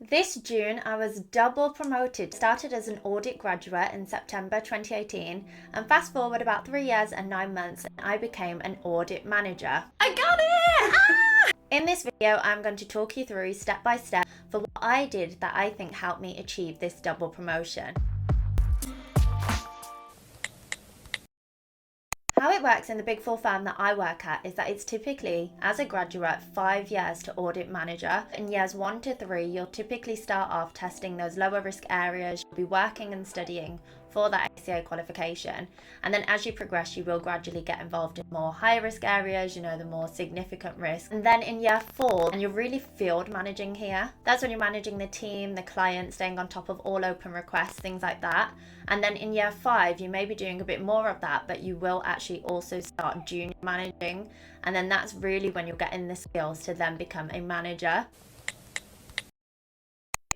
This June, I was double promoted. Started as an audit graduate in September 2018, and fast forward about 3 years and 9 months, and I became an audit manager. I got it! In this video, I'm going to talk you through step by step for what I did that I think helped me achieve this double promotion. How it works in the Big Four firm that I work at is that it's typically, as a graduate, 5 years to audit manager. In years 1 to 3, you'll typically start off testing those lower risk areas. You'll be working and studying for that ACA qualification. And then as you progress, you will gradually get involved in more high risk areas, the more significant risk. And then in year 4, and you're really field managing here. That's when you're managing the team, the client, staying on top of all open requests, things like that. And then in year 5, you may be doing a bit more of that, but you will actually also start junior managing. And then that's really when you're getting the skills to then become a manager.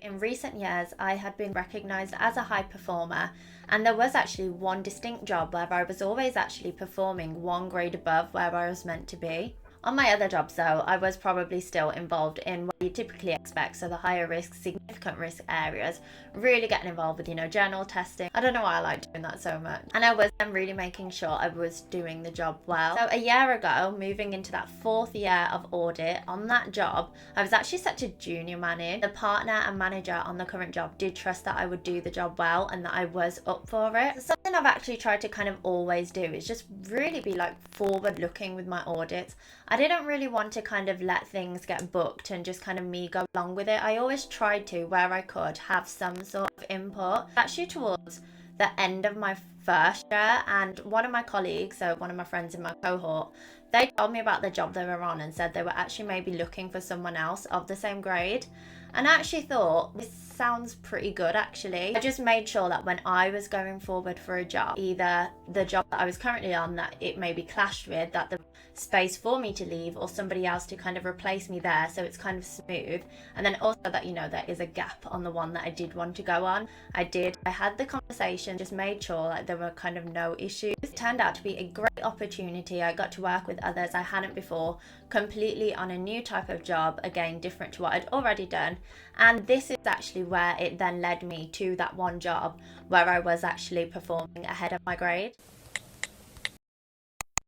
In recent years, I had been recognised as a high performer, and there was actually one distinct job where I was always actually performing 1 grade above where I was meant to be. On my other jobs though, I was probably still involved in what you typically expect, so the higher risk, significant risk areas, really getting involved with, journal testing. I don't know why I like doing that so much. And I was then really making sure I was doing the job well. So a year ago, moving into that 4th year of audit on that job, I was actually set to junior manage. The partner and manager on the current job did trust that I would do the job well and that I was up for it. So something I've actually tried to kind of always do is just really be forward looking with my audits. I didn't really want to kind of let things get booked and just kind of me go along with it. I always tried to, where I could, have some sort of input. Actually towards the end of my first year, and one of my colleagues, so one of my friends in my cohort, they told me about the job they were on and said they were actually maybe looking for someone else of the same grade. And I actually thought, this sounds pretty good actually. I just made sure that when I was going forward for a job, either the job that I was currently on that it maybe clashed with, that the space for me to leave or somebody else to kind of replace me there, so it's kind of smooth. And then also that there is a gap on the one that I did want to go on. I had the conversation, just made sure there were kind of no issues. It turned out to be a great opportunity. I got to work with others I hadn't before, completely on a new type of job, again different to what I'd already done. And this is actually where it then led me to that one job where I was actually performing ahead of my grade.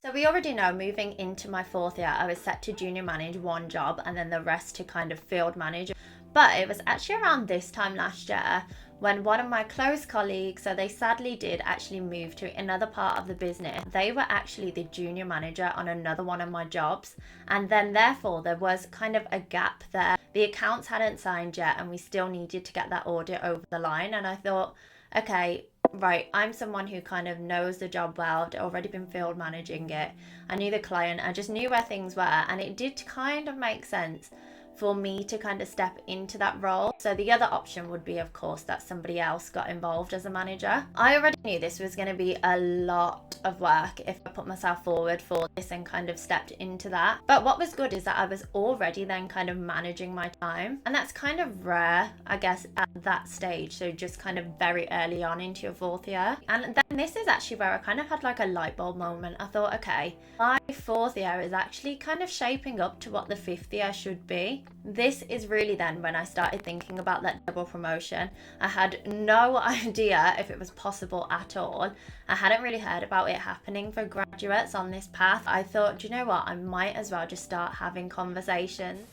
So we already know, moving into my 4th year, I was set to junior manage one job and then the rest to kind of field manage. But it was actually around this time last year when one of my close colleagues, so they sadly did actually move to another part of the business. They were actually the junior manager on another one of my jobs. And then therefore there was kind of a gap there. The accounts hadn't signed yet and we still needed to get that audit over the line. And I thought, okay, right, I'm someone who kind of knows the job well. I'd already been field managing it. I knew the client. I just knew where things were. And it did kind of make sense for me to kind of step into that role. So the other option would be, of course, that somebody else got involved as a manager. I already knew this was going to be a lot of work if I put myself forward for this and kind of stepped into that. But what was good is that I was already then kind of managing my time. And that's kind of rare, I guess, at that stage. So just kind of very early on into your 4th year. And then this is actually where I kind of had a light bulb moment. I thought, okay, my 4th year is actually kind of shaping up to what the 5th year should be. This is really then when I started thinking about that double promotion. I had no idea if it was possible at all. I hadn't really heard about it happening for graduates on this path. I thought, do you know what? I might as well just start having conversations.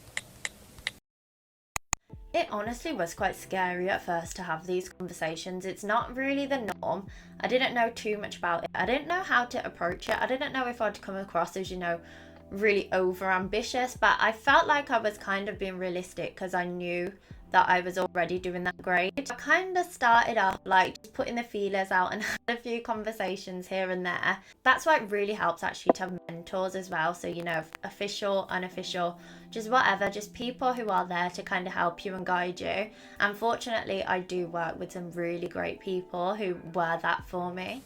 It honestly was quite scary at first to have these conversations. It's not really the norm. I didn't know too much about it. I didn't know how to approach it. I didn't know if I'd come across as, really over ambitious, but I felt like I was kind of being realistic because I knew that I was already doing that grade. I kind of started off just putting the feelers out and had a few conversations here and there. That's why it really helps actually to have mentors as well. So, official, unofficial, just whatever, just people who are there to kind of help you and guide you. And fortunately, I do work with some really great people who were that for me.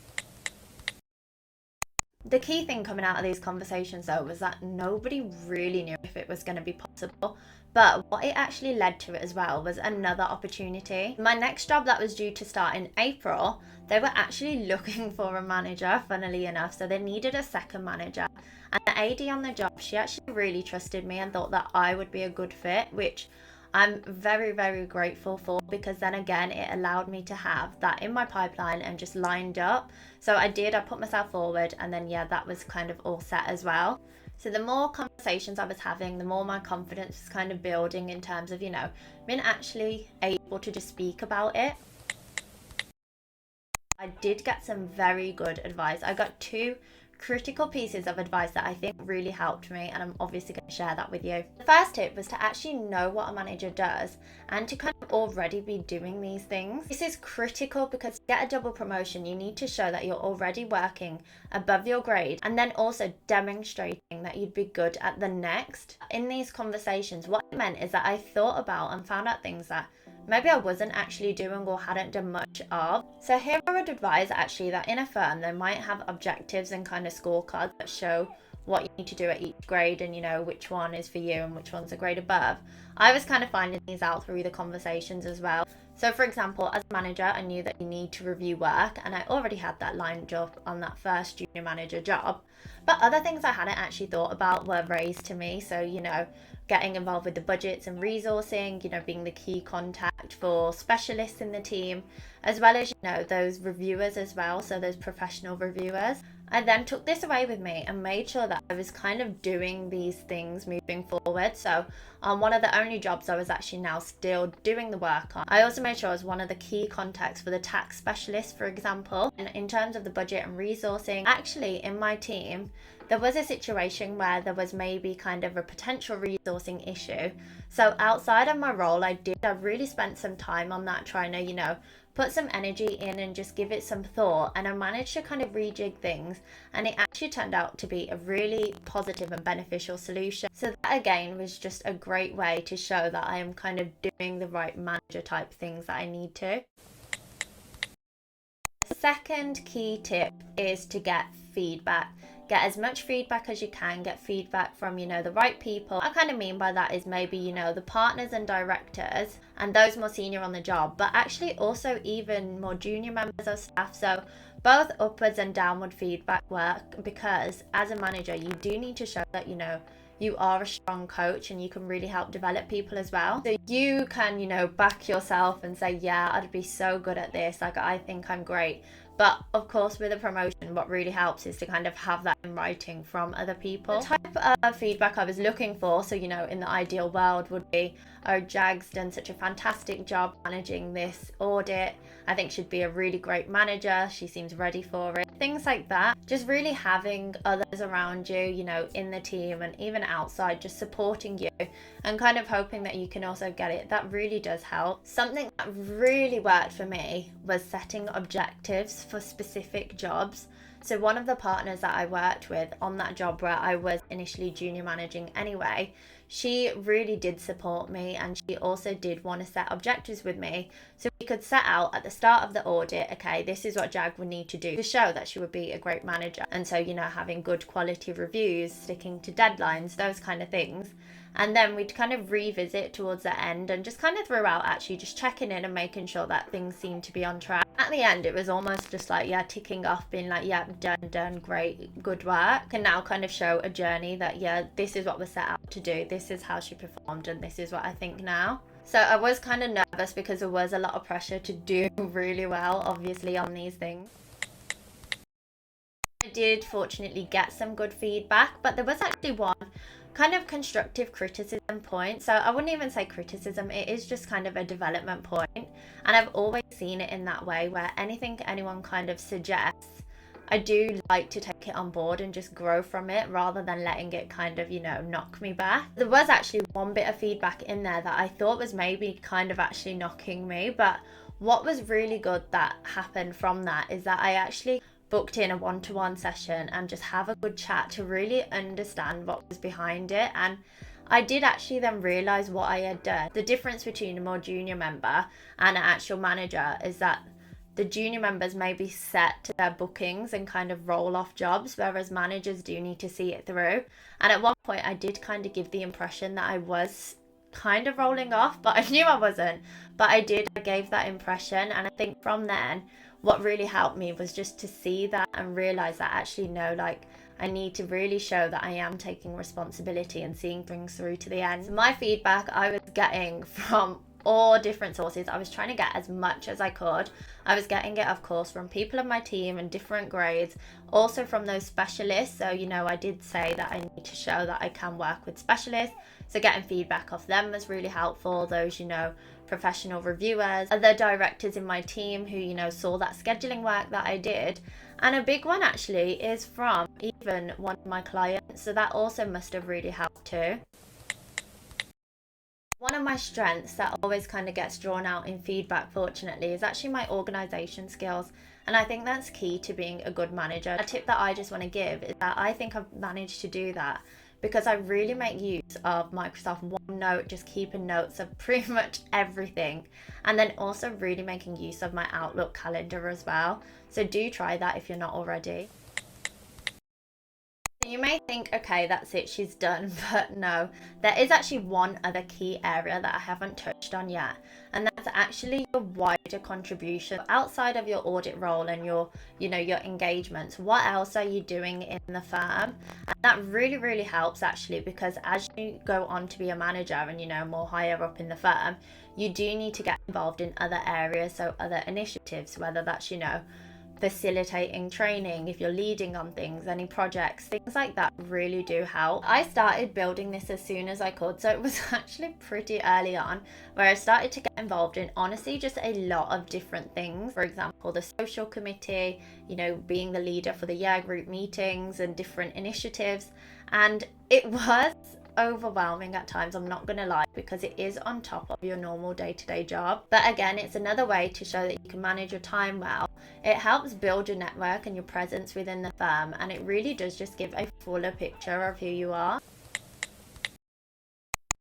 The key thing coming out of these conversations though was that nobody really knew if it was going to be possible, but what it actually led to it as well was another opportunity. My next job that was due to start in April, they were actually looking for a manager, funnily enough, so they needed a second manager. And the AD on the job, she actually really trusted me and thought that I would be a good fit, which I'm very, very grateful for, because then again, it allowed me to have that in my pipeline and just lined up. So I put myself forward, and then that was kind of all set as well. So the more conversations I was having, the more my confidence was kind of building in terms of, being actually able to just speak about it. I did get some very good advice. I got 2 critical pieces of advice that I think really helped me, and I'm obviously going to share that with you. The first tip was to actually know what a manager does and to kind of already be doing these things. This is critical because to get a double promotion, you need to show that you're already working above your grade, and then also demonstrating that you'd be good at the next. In these conversations, what it meant is that I thought about and found out things that maybe I wasn't actually doing or hadn't done much of. So here I would advise actually that in a firm they might have objectives and kind of scorecards that show what you need to do at each grade, and which one is for you and which one's a grade above. I was kind of finding these out through the conversations as well. So for example, as a manager, I knew that you need to review work, and I already had that lined up on that first junior manager job. But other things I hadn't actually thought about were raised to me. So, getting involved with the budgets and resourcing, being the key contact for specialists in the team, as well as, those reviewers as well, so those professional reviewers. I then took this away with me and made sure that I was kind of doing these things moving forward. So on one of the only jobs I was actually now still doing the work on, I also made sure I was one of the key contacts for the tax specialist, for example. And in terms of the budget and resourcing, actually in my team, there was a situation where there was maybe kind of a potential resourcing issue. So outside of my role, I really spent some time on that, trying to, put some energy in and just give it some thought. And I managed to kind of rejig things, and it actually turned out to be a really positive and beneficial solution. So that again was just a great way to show that I am kind of doing the right manager type things that I need to. The second key tip is to get feedback. Get as much feedback as you can. Get feedback from, the right people. What I kind of mean by that is maybe, the partners and directors and those more senior on the job, but actually also even more junior members of staff. So both upwards and downward feedback work, because as a manager, you do need to show that, you are a strong coach and you can really help develop people as well. So you can, back yourself and say, yeah, I'd be so good at this. Like, I think I'm great. But of course, with a promotion, what really helps is to kind of have that in writing from other people. The type of feedback I was looking for, so, in the ideal world would be, oh, Jag's done such a fantastic job managing this audit. I think she'd be a really great manager. She seems ready for it. Things like that. Just really having others around you, in the team and even outside, just supporting you and kind of hoping that you can also get it. That really does help. Something that really worked for me was setting objectives for specific jobs. So one of the partners that I worked with on that job where I was initially junior managing anyway, she really did support me, and she also did want to set objectives with me. So we could set out at the start of the audit, okay, this is what Jag would need to do to show that she would be a great manager. And so, having good quality reviews, sticking to deadlines, those kind of things. And then we'd kind of revisit towards the end and just kind of throughout actually just checking in and making sure that things seem to be on track. At the end, it was almost just like, ticking off, being like, done, great, good work. And now kind of show a journey that, this is what we're set out to do. This is how she performed, and this is what I think now. So I was kind of nervous because there was a lot of pressure to do really well, obviously, on these things. I did fortunately get some good feedback, but there was actually one kind of constructive criticism point. So I wouldn't even say criticism, it is just kind of a development point. And I've always seen it in that way, where anything anyone kind of suggests, I do like to take it on board and just grow from it rather than letting it kind of, knock me back. There was actually one bit of feedback in there that I thought was maybe kind of actually knocking me, but what was really good that happened from that is that I actually booked in a one-to-one session and just have a good chat to really understand what was behind it. And I did actually then realize what I had done. The difference between a more junior member and an actual manager is that the junior members may be set to their bookings and kind of roll off jobs, whereas managers do need to see it through. And at one point I did kind of give the impression that I was kind of rolling off, but I knew I wasn't. But I gave that impression, and I think from then what really helped me was just to see that and realize that actually no, like I need to really show that I am taking responsibility and seeing things through to the end. So my feedback I was getting from all different sources. I was trying to get as much as I could. I was getting it, of course, from people on my team and different grades, also from those specialists. So, I did say that I need to show that I can work with specialists. So getting feedback off them was really helpful. Those, professional reviewers, other directors in my team who, saw that scheduling work that I did. And a big one actually is from even one of my clients. So that also must have really helped too. One of my strengths that always kind of gets drawn out in feedback, fortunately, is actually my organisation skills. And I think that's key to being a good manager. A tip that I just want to give is that I think I've managed to do that because I really make use of Microsoft OneNote, just keeping notes of pretty much everything. And then also really making use of my Outlook calendar as well. So do try that if you're not already. You may think, okay, that's it, she's done, but no, there is actually one other key area that I haven't touched on yet, and that's actually your wider contribution outside of your audit role and your engagements. What else are you doing in the firm? And that really, really helps actually, because as you go on to be a manager and more higher up in the firm, you do need to get involved in other areas, so other initiatives, whether that's facilitating training, if you're leading on things, any projects, things like that really do help. I started building this as soon as I could, so it was actually pretty early on where I started to get involved in honestly just a lot of different things. For example, the social committee, being the leader for the year group meetings and different initiatives, and it was overwhelming at times, I'm not gonna lie, because it is on top of your normal day-to-day job. But again, it's another way to show that you can manage your time well. It helps build your network and your presence within the firm, and it really does just give a fuller picture of who you are.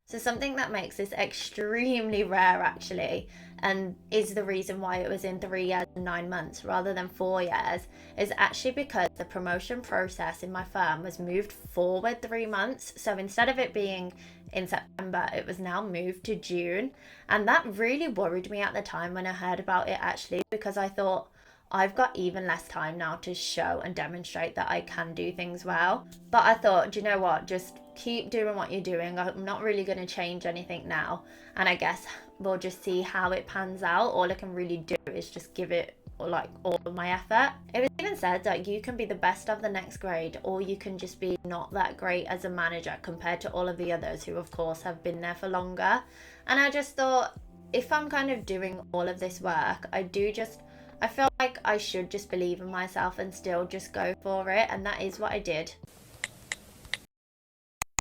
So something that makes this extremely rare actually, and is the reason why it was in 3 years and 9 months rather than 4 years, is actually because the promotion process in my firm was moved forward 3 months. So instead of it being in September, it was now moved to June. And that really worried me at the time when I heard about it actually, because I thought, I've got even less time now to show and demonstrate that I can do things well. But I thought, do you know what, just keep doing what you're doing. I'm not really going to change anything now, and I guess we'll just see how it pans out. All I can really do is just give it all of my effort. It was even said that you can be the best of the next grade, or you can just be not that great as a manager compared to all of the others who of course have been there for longer. And I just thought, if I'm kind of doing all of this work, I feel like I should just believe in myself and still just go for it, and that is what I did.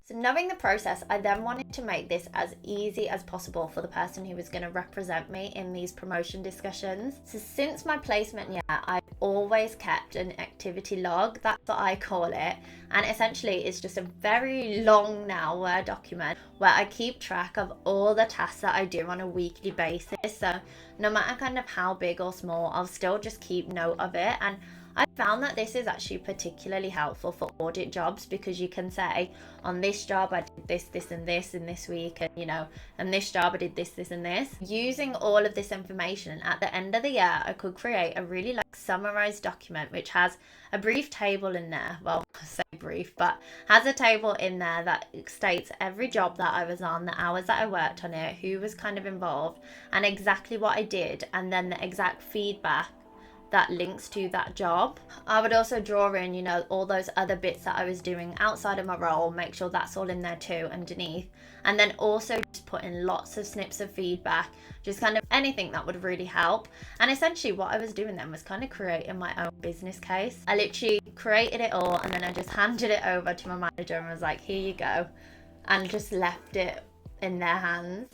So knowing the process, I then wanted to make this as easy as possible for the person who was going to represent me in these promotion discussions. So since my placement year, I've always kept an activity log, that's what I call it. And essentially it's just a very long now Word document where I keep track of all the tasks that I do on a weekly basis. So no matter kind of how big or small, I'll still just keep note of it. And I found that this is actually particularly helpful for audit jobs, because you can say, on this job I did this, this and this in this week, and this job I did this, this and this. Using all of this information, at the end of the year I could create a really summarized document which has a brief table in there, well, I say brief, but has a table in there that states every job that I was on, the hours that I worked on it, who was kind of involved, and exactly what I did, and then the exact feedback that links to that job. I would also draw in, all those other bits that I was doing outside of my role, make sure that's all in there too underneath. And then also just put in lots of snips of feedback, just kind of anything that would really help. And essentially what I was doing then was kind of creating my own business case. I literally created it all, and then I just handed it over to my manager and was like, here you go, and just left it in their hands.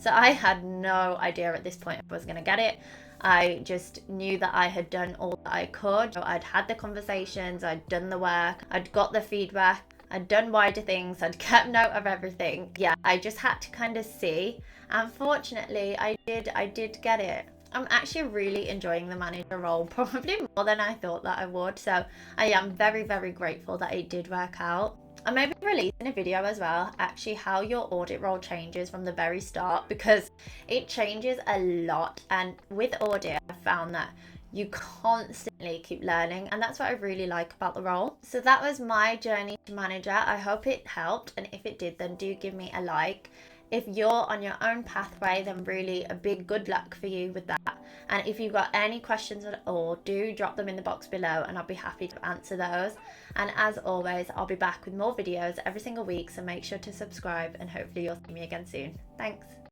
So I had no idea at this point if I was going to get it. I just knew that I had done all that I could. I'd had the conversations, I'd done the work, I'd got the feedback, I'd done wider things, I'd kept note of everything. Yeah, I just had to kind of see. And fortunately, I did get it. I'm actually really enjoying the manager role, probably more than I thought that I would. So I am very, very grateful that it did work out. I may be releasing a video as well, actually how your audit role changes from the very start, because it changes a lot. And with audit, I've found that you constantly keep learning, and that's what I really like about the role. So that was my journey to manager. I hope it helped, and if it did, then do give me a like. If you're on your own pathway, then really a big good luck for you with that. And if you've got any questions at all, do drop them in the box below and I'll be happy to answer those. And as always, I'll be back with more videos every single week, so make sure to subscribe and hopefully you'll see me again soon. Thanks.